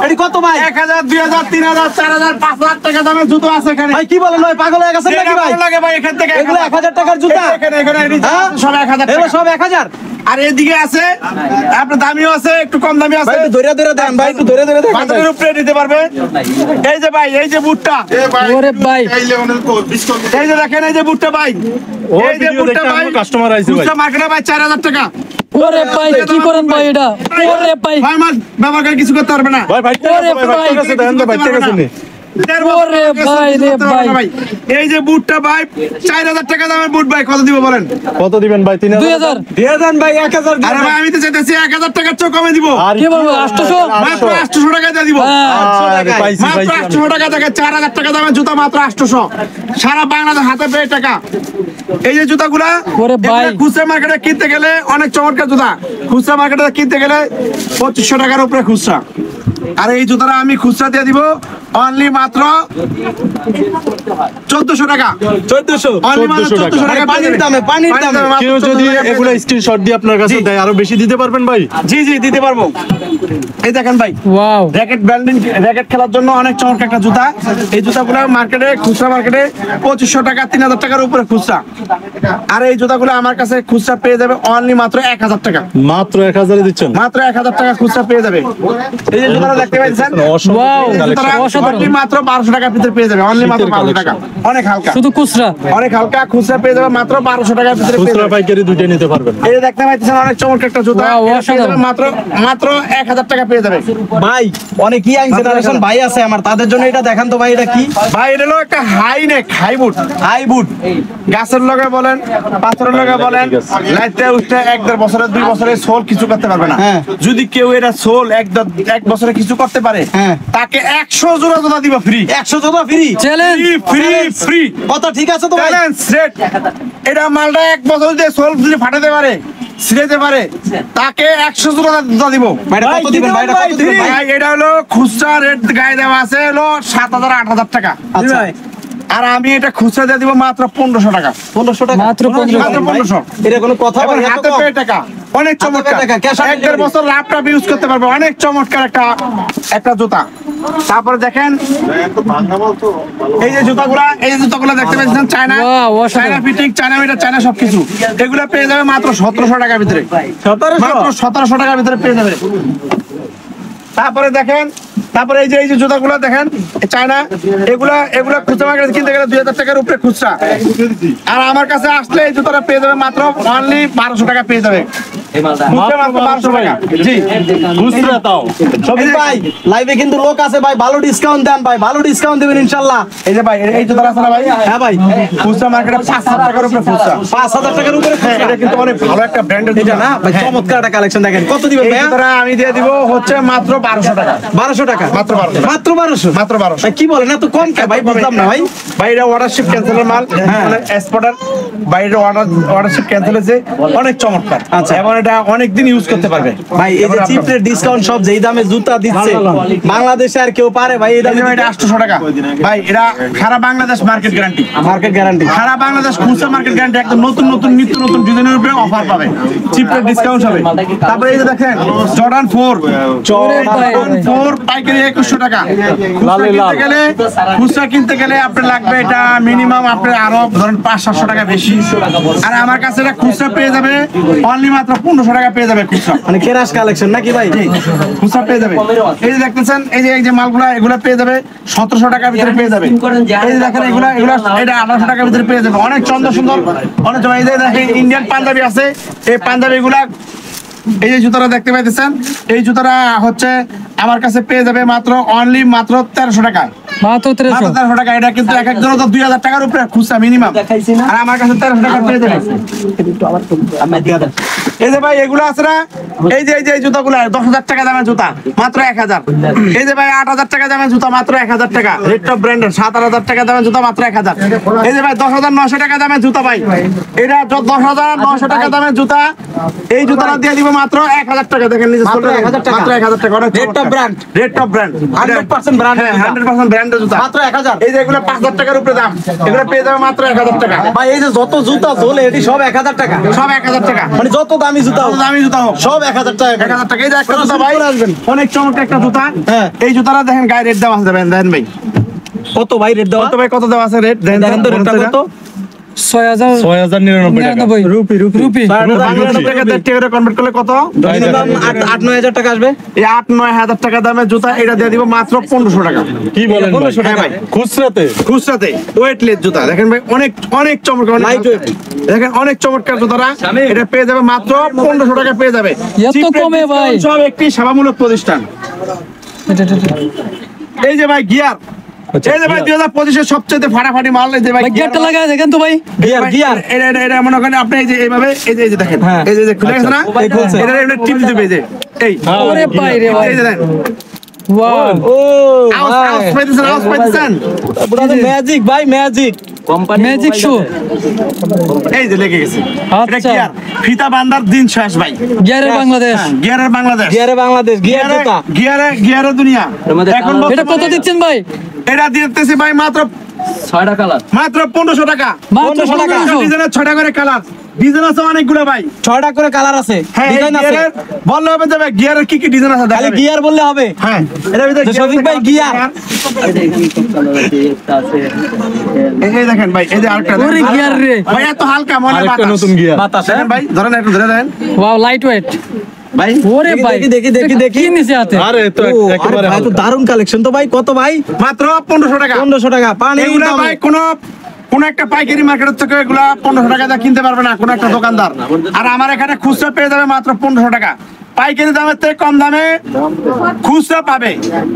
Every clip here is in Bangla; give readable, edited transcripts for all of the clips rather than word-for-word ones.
এটি কত ভাই? 1000, 2000, 3000, 4000, 5000 টাকা দামের জুতো আছে এখানে। ভাই কি বলেন ভাই, পাগল হয়ে গেছেন নাকি ভাই? লাগে ভাই এখান থেকে এগুলো 1000 টাকার জুতা? এখানে হ্যাঁ? সব 1000 টাকা। এগুলো সব 1000? আর এদিকে আছে আপনার দামিও আছে, একটু কম দামি আছে। ভাই একটু ধরে ধরে দেন ভাই, একটু ধরে ধরে দেন। বাজারের উপরে নিতে পারবে। এই যে ভাই, এই যে বুটটা, ওরে ভাই এই যে দেখেন, এই যে বুটটা ভাই, এই যে বুটটা ভাই, কাস্টমার আইছে ভাই। খুচরা মার্কেটে ভাই 4000 টাকা। ওরে ভাই কি করেন ভাই এটা? ওরে ভাই 6 মাস ব্যবহার করে কিছু করতে পারবে না। ভাই ভাই ঠিক আছে দেন ভাই, ঠিক আছে নি। ওরে ভাই রে ভাই। এই যে বুটটা ভাই 4000 টাকা দামের বুট ভাই, কত দিব বলেন? কত দিবেন ভাই? 3000 2000 দিয়ে দেন ভাই, 1000 আরে ভাই আমি তো চাইতেছি 1000 টাকার চেয়ে কমে দিব। আর কি বলবো 800? মাত্র 800 টাকা দিয়ে দিব। আরে পাইছি মাত্র পাইছি 800 টাকা থেকে 4000 টাকা দামের জুতা মাত্র 800। সারা বাংলাদেশ হাতে পেয়ে টাকা। এই যে জুতাগুলা ওরে ভাই। এগুলা খুচরা মার্কেটে কিনতে গেলে অনেক চমৎকার জুতা, খুচরা মার্কেটে কিনতে গেলে 2500 টাকার উপরে খুচরা। আর এই জুতাটা আমি খুচরা দিয়ে দিব অনলি মাত্র 1400 টাকা। 1400? অনলি মাত্র 1400 টাকা। পানির দামে, পানির দামে। মাত্র কেউ যদি 1400 টাকা। এগুলো স্ক্রিনশট দিয়ে আপনার কাছে দেয় আরো বেশি দিতে পারবেন ভাই? জি জি দিতে পারবো। এই দেখেন ভাই, ওয়াও র্যাকেট ব্যান্ডিং, র্যাকেট খেলার জন্য অনেক চমৎকার একটা জুতা। এই জুতাগুলো মার্কেটে, খুচরা মার্কেটে 2500 টাকা, 3000 টাকার উপরে খুচরা। আর এই জুতাগুলো আমার কাছে খুচরা পেয়ে যাবে অনলি মাত্র 1000 টাকা। মাত্র 1000 এ দিচ্ছেন? মাত্র 1000 টাকা খুচরা পেয়ে যাবে। এই যে জুতাটা দেখতে পাচ্ছেন, ওয়াও এই জুতাটা অসাধারণ। only মাত্র 1200 টাকার ভিতরে পেয়ে যাবে। অনলি মাত্র 1200 টাকা, অনেক হালকা, শুধু খুচরা অনেক হালকা খুচরা পেয়ে যাবে মাত্র 1200 টাকার ভিতরে পেয়ে খুচরা যাবে। পাইকারি দুইটাই নিতে পারবেন। এই যে দেখতে পাচ্ছেন অনেক চমৎকার একটা জুতা, Wow, এটা পেয়ে অসাধারণ। যাবে মাত্র মাত্র 1000 টাকা পেয়ে যাবে। ভাই অনেক ইয়াং জেনারেশন ভাই আছে আমার, তাদের জন্য এটা দেখান তো ভাই, এটা কি? ভাই এটা হলো একটা হাই নেক, হাই বুট। হাই বুট। গাছের লগে বলেন, পাথরের লগে বলেন, লাইতে উঠতে 1-1.5 বছরে 2 বছরে সোল কিছু করতে পারবে না। হ্যাঁ। যদি কেউ এটা সোল 1 বছরে কিছু করতে পারে, হ্যাঁ। তাকে 100 জোড়া জুতা দিব ফ্রি। 100 জোড়া ফ্রি? Challenge free free. কথা ঠিক আছে তো ভাই? Challenge rate. এটা মালটা 1 বছর যদি সোল যদি ফাটাতে পারে, ছিঁড়তে পারে, তাকে 100 জোড়া জুতা দিব। ভাই এটা কত দিবেন ভাই? এটা কত দিবেন ভাই? ভাই এটা হলো খুচরা রেট গায়ে দেওয়া আছে হলো 7000-8000 টাকা। আচ্ছা আর আমি এটা খুচরা দিয়ে দিব মাত্র 1500 টাকা। 1500 টাকা? মাত্র 1500 মাত্র 1500। এটা কোনো কথা এবং ভাই? এত হাতে কম? পেয়ে টাকা, অনেক চমৎকার। টাকা, cash on 1-1.5 delivery। বছর ল্যাপটপ ইউজ করতে পারবে, অনেক চমৎকার একটা জুতা। তারপরে দেখেন এই যে জুতাগুলা, এই যে জুতাগুলা দেখতে পাচ্ছেন চায়না, Wow, অসাধারণ। China fitting, China metre, China সবকিছু। এগুলা পেয়ে যাবে মাত্র 1700 টাকার ভিতরে। 1700? মাত্র 1700 টাকার ভিতরে পেয়ে যাবে। তারপরে দেখেন, তারপরে এই যে জুতাগুলো দেখেন চায়না, এগুলা খুচরা মার্কেটে কিনতে গেলে 2000 টাকার উপরে খুচরা। আর আমার কাছে আসলে এই জুতাটা পেয়ে যাবে মাত্র অনলি 1200 টাকা পেয়ে যাবে। খুচরা মাত্র 1200 টাকা। জি খুচরা তাও। শফিক ভাই লাইভে কিন্তু লোক আছে ভাই, ভালো ডিসকাউন্ট দেন ভাই, ভালো ডিসকাউন্ট দিবেন ইনশাআল্লাহ। এই যে ভাই, এই জুতাটা আছে না ভাই? হ্যাঁ ভাই, খুচরা মার্কেটে 5000 টাকার উপরে খুচরা। 5000 টাকার উপরে হ্যাঁ, খুচরা? এটা কিন্তু অনেক ভালো একটা ব্র্যান্ডের এটা জুতা না ভাই, চমৎকার একটা কালেকশন দেখেন। কত দিবেন এই ভাই? জুতাটা আমি দিয়ে দিব হচ্ছে মাত্র 1200 টাকা। 1200 টাকা? মাত্র 1200 টাকা। মাত্র 1200? মাত্র 1200। ভাই কি বলেন, এত কম কে ভাই? বুঝলাম না ভাই। ভাই এটা অর্ডারশিপ ক্যান্সেলের মাল, মানে এক্সপোর্টার। বাইরে অর্ডারশিপ ক্যান্সেল হয়েছে, অনেক চমৎকার। আচ্ছা। এবং এটা অনেক দিন ইউজ করতে পারবে ভাই এই যে চিপ রেট ডিসকাউন্ট সব যেই দামে জুতা দিচ্ছে বাংলাদেশে আর কেউ পারে ভাই এই দামে? এটা 800 টাকা ভাই, এটা সারা Bangladesh market guarantee. Market guarantee? সারা বাংলাদেশ খুচরা মার্কেট গ্যারান্টি। একদম নতুন নতুন নিত্য নতুন ডিজাইনের উপরে অফার পাবে, চিপ রেট ডিসকাউন্ট হবে। তারপরে এই যে দেখেন জর্ডান 4, জর্ডান 4 পাইকারি 2100 টাকা। খুচরা কিনতে গেলে আপনার লাগবে এটা মিনিমাম আপনার আরো ধরেন 500-700 টাকা বেশি। আর আমার কাছে এটা খুচরা পেয়ে যাবে অনলি মাত্র 1500 টাকা পেয়ে যাবে খুচরা। মানে কেরাস কালেকশন নাকি ভাই? খুচরা পেয়ে যাবে। এই যে দেখতেছেন এই যে মালগুলা, এগুলা পেয়ে যাবে 1700 টাকার ভিতরে পেয়ে যাবে। এই যে দেখেন এগুলা এটা 1800 টাকার ভিতরে পেয়ে যাবে। অনেক সুন্দর সুন্দর, অনেক এই যে দেখেন ইন্ডিয়ান পাঞ্জাবি আছে, এই পাঞ্জাবি গুলা, এই যে জুতাটা দেখতে পাইতেছেন, এই জুতাটা হচ্ছে আমার কাছে পেয়ে যাবে মাত্র অনলি মাত্র 1300 টাকা। মাত্র 1300 টাকা। এটা কিন্তু এক একজন তো 2000 টাকার উপরে খুচরা মিনিমাম, আর আমার কাছে 1300 টাকা পেয়ে যাবে। এই যে ভাই এগুলো আছে না, এই যে এই জুতাগুলো 10,000 টাকা দামের জুতা মাত্র 1000। এই যে ভাই 8000 টাকা দামের জুতা মাত্র 1000 টাকা। রেড টপ ব্র্যান্ডের 7000 টাকা দামের জুতা মাত্র 1000। এই যে ভাই 10,900 টাকা দামের জুতা ভাই, এটা 10,900 টাকা দামের জুতা। এই জুতাটা দিয়ে দিব মাত্র 1000 টাকা। দেখেন নিজে মাত্র 1000 টাকা? মাত্র 1000 টাকা। Red top brand? Red top brand 100% brand? হ্যাঁ 100% ব্র্যান্ড ব্র্যান্ডের জুতা মাত্র 1000 এই যে এগুলো 5000 টাকার উপরে দাম এগুলো পেয়ে যাবে মাত্র 1000 টাকা ভাই এই যে যত জুতা চলে এটি সব 1000 টাকা সব 1000 টাকা মানে যত দামি জুতা হোক, দামি জুতা হোক সব 1000 টাকা 1000 টাকা এই যে একটা জুতা ভাই করে আসবেন। অনেক চমৎকার একটা জুতা হ্যাঁ। এই জুতাটা দেখেন গায়ে রেট দেওয়া আছে দেখেন ভাই কত ভাই রেট দেওয়া কত ভাই কত দেওয়া আছে রেট দেখেন তো রেটটা কত 6099 টাকা রুপি বাংলাদেশ টাকা 1.5 টাকা করে কনভার্ট করলে কত মিনিমাম 8-9 হাজার টাকা আসবে। এই 8-9 হাজার টাকা দামের জুতা এটা দিয়ে দিব মাত্র 1500 টাকা কি বলেন ভাই? 1500 টাকা ভাই খুচরাতে খুচরাতে ওয়েটলেস জুতা দেখেন ভাই অনেক অনেক চমৎকার অনেক Lightweight। দেখেন অনেক চমৎকার জুতাটা এটা পেয়ে যাবে মাত্র 1500 টাকা পেয়ে যাবে এত Cheap rate কমে ভাই। discount সব একটি সেবামূলক প্রতিষ্ঠান এই যে ভাই গিয়ার এই যে ভাই 2025 এর সবচেয়ে ফাটাফাটি মাল এই যে ভাই গিয়ারটা লাগায় দেখেন তো ভাই গিয়ার এটা মনে করেন আপনি এই যে এইভাবে এই যে দেখেন হ্যাঁ। এই যে খুলে গেছে না এই খুলছে। এটা এমনি টিপ দিতে এই যে এই ওরে ভাই রে ভাই এই যে দেখেন ওয়াও ও আওয়াজ পাইতেছেন ম্যাজিক ভাই ম্যাজিক ম্যাজিক শো এই যে লেগে গেছে এটা আচ্ছা। গিয়ার ফিতা বান্দার দিন শেষ ভাই গিয়ারের বাংলাদেশ গিয়ারের বাংলাদেশ গিয়ারে বাংলাদেশ গিয়ার জুতা গিয়ারের দুনিয়া এখন এটা কত দিচ্ছেন ভাই এটা দিতেছি ভাই মাত্র 6টা কালার মাত্র 1500 টাকা মাত্র 1500 ডিজাইনের 6টা করে কালার ডিজাইন আছে অনেকগুলো ভাই 6টা করে কালার আছে হ্যাঁ এই ডিজাইন আছে গিয়ারের বললে হবে যাবে গিয়ারের কি কি ডিজাইন আছে খালি দেখাবে গিয়ার বললে হবে হ্যাঁ এটা ভিতরে তো শফিক ভাই গিয়ার এটা এখানে সব কালার আছে একটা আছে এই দেখেন ভাই এই যে আরেকটা ওরে গিয়ার রে ভাই এত হালকা মনে আরেকটা বাতাস নতুন গিয়ার বাতাস দেখেন ভাই ধরেন একটু ধরে দেন ওয়াও লাইট ওয়েট ভাই ওরে ভাই দেখি কি নিচে হাতে আরে তো ও, আরে একেবারে ভাই তো দারুন কালেকশন তো ভাই কত ভাই মাত্র 1500 টাকা 1500 টাকা পানি এগুলা ভাই কোন একটা পাইকারি মার্কেটের থেকে এগুলা 1500 টাকা দিয়ে কিনতে পারবে না কোন একটা দোকানদার আর আমার এখানে খুচরা পেয়ে যাবে মাত্র 1500 টাকা পাইকারি দামের থেকে কম দামে খুচরা পাবে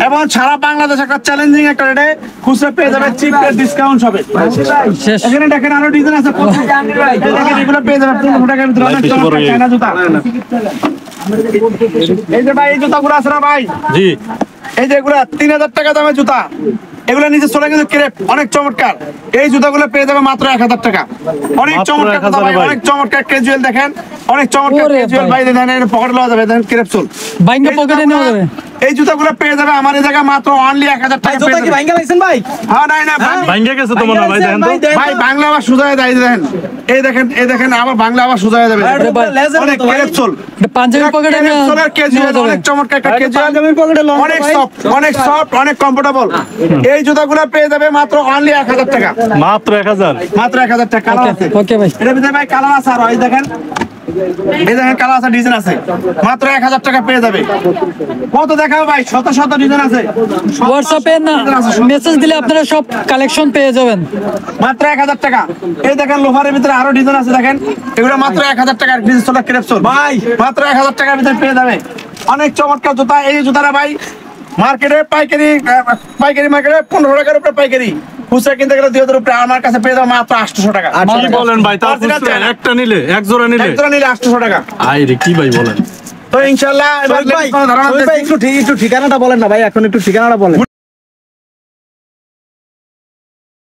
এবং সারা বাংলাদেশ একটা চ্যালেঞ্জিং একটা রেটে খুচরা পেয়ে যাবে চিপ রেট ডিসকাউন্ট হবে শেষ এখানে দেখেন আরো ডিজাইন আছে দেখেন এগুলো পেয়ে যাবে 1500 টাকার ভিতরে অনেক চমৎকার চায়না জুতা এই যে ভাই এই জুতাগুলো আছে না ভাই জি এই যে এগুলা 3000 টাকা দামের জুতা এগুলা নিচে চলে গেছে ক্রেপ অনেক চমৎকার এই জুতাগুলো পেয়ে যাবে মাত্র 1000 টাকা অনেক মাত্র চমৎকার 1000 জুতা ভাই ভাই। অনেক চমৎকার ক্যাজুয়াল দেখেন অনেক চমৎকার ওরে ক্যাজুয়াল ভাই। ভাই দেখেন পকেট লওয়া যাবে দেখেন ক্রেপ চুল বাইঙ্গা পকেটে নেওয়া যাবে এই জুতাগুলো পেয়ে যাবে আমার এই জায়গা মাত্র অনলি 1000 ভাই টাকা জুতা পেয়ে কি যাবে ভাঙ্গা লাগছেন ভাই হ্যাঁ নাই না ভাই ভাঙ্গে গেছে তো মনে হয় ভাই দেখেন তো ভাই বাংলা আবার সোজা হয়ে যায় দেখেন এই দেখেন আবার বাংলা আবার সোজা হয়ে যাবে অনেক ক্রেপ চুল এটা পাঞ্জাবি পকেটে নেওয়া যাবে অনেক চমৎকার একটা ক্যাজুয়াল পাঞ্জাবির পকেটে লং অনেক সফট অনেক কমফোর্টেবল এই জুতাগুলো পেয়ে যাবে মাত্র অনলি 1000 টাকা মাত্র 1000 মাত্র 1000 টাকা কালার আছে ওকে ভাই এর ভিতরে ভাই কালার আছে আর এই দেখেন কালার আছে ডিজাইন আছে মাত্র 1000 টাকা পেয়ে যাবে কত দেখাবো ভাই শত শত ডিজাইন আছে হোয়াটসঅ্যাপে না মেসেজ দিলে আপনারা সব কালেকশন পেয়ে যাবেন মাত্র 1000 টাকা এই দেখেন লোহারের ভিতরে আরো ডিজাইন আছে দেখেন এগুলো মাত্র 1000 টাকার ডিজাইন ক্রেপসোল ভাই মাত্র 1000 টাকার ভিতরে পেয়ে যাবে অনেক চমৎকার জুতা এই জুতাটা ভাই মার্কেটে পাইকারি মার্কেটে 1500 টাকার উপরে পাইকারি খুচরা কিনতে গেলে 2000 উপরে আমার কাছে পেয়ে যাবে মাত্র 800 টাকা কি বলেন ভাই তার খুচরা একটা নিলে এক জোড়া নিলে একজোড়া নিলে 800 টাকা আই রে কি ভাই বলেন তো ইনশাআল্লাহ এবার ভাই কোনো ধারণা একটু ঠিকানাটা বলেন না ভাই এখন একটু ঠিকানাটা বলেন